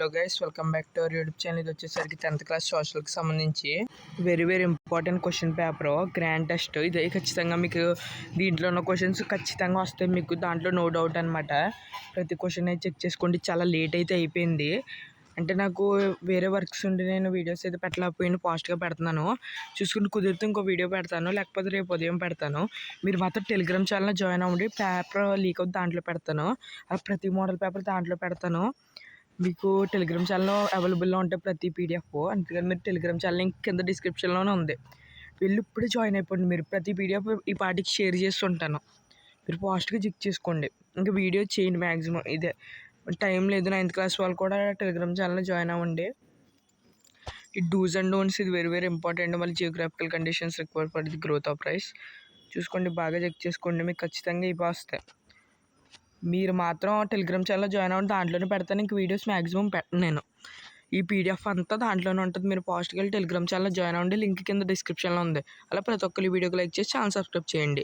Hello guys, welcome back to our YouTube channel. ఇది వచ్చేసరికి 10th class సోషల్కి సంబంధించి very important question paper grand test. ఇది ఖచ్చితంగా మీకు దీంట్లో ఉన్న క్వశ్చన్స్ ఖచ్చితంగా వస్తాయి మీకు, దాంట్లో నో డౌట్ అనమాట. ప్రతి క్వశ్చన్ అయితే చెక్ చేసుకోండి. చాలా లేట్ అయితే అయిపోయింది, అంటే నాకు వేరే వర్క్స్ ఉండి నేను వీడియోస్ అయితే పెట్టలేకపోయినా ఫాస్ట్గా పెడుతున్నాను. చూసుకుని కుదిరితే ఇంకో వీడియో పెడతాను, లేకపోతే రేపు ఉదయం పెడతాను. మీరు మాత్రం టెలిగ్రామ్ ఛానల్లో జాయిన్ అవ్వండి. పేపర్ లీక్ అవుతుంది, దాంట్లో పెడతాను. అలా ప్రతి మోడల్ పేపర్ దాంట్లో పెడతాను. మీకు టెలిగ్రామ్ ఛానల్లో అవైలబుల్లో ఉంటే ప్రతి పీడిఎఫ్, అందుకని మీరు టెలిగ్రామ్ ఛానల్ లింక్ కింద డిస్క్రిప్షన్లోనే ఉంది, వెళ్ళి ఇప్పుడే జాయిన్ అయిపోండి. మీరు ప్రతి పీడిఎఫ్ ఈ పాటికి షేర్ చేస్తుంటాను, మీరు ఫాస్ట్గా చెక్ చేసుకోండి. ఇంకా వీడియో చేయండి మ్యాక్సిమం. ఇదే టైం లేదు, 9th క్లాస్ వాళ్ళు కూడా టెలిగ్రామ్ ఛానల్లో జాయిన్ అవ్వండి. ఈ డూస్ అండ్ డోంట్స్ ఇది వెరీ ఇంపార్టెంట్. మళ్ళీ geographical conditions required for the growth of rice చూసుకోండి, బాగా చెక్ చేసుకోండి. మీకు ఖచ్చితంగా ఇవి వస్తాయి. మీరు మాత్రం టెలిగ్రామ్ ఛానల్లో జాయిన్ అవ్వండి, దాంట్లోనే పెడతాను. ఇంక వీడియోస్ మ్యాక్సిమం పెట్టను నేను. ఈ పీడిఎఫ్ అంతా దాంట్లోనే ఉంటుంది. మీరు ఫాస్ట్గా వెళ్ళి టెలిగ్రామ్ ఛానల్లో జాయిన్ అవ్వండి, లింక్ కింద డిస్క్రిప్షన్లో ఉంది. అలా ప్రతి ఒక్కరు ఈ వీడియోకి లైక్ చేసి ఛానల్ సబ్స్క్రైబ్ చేయండి.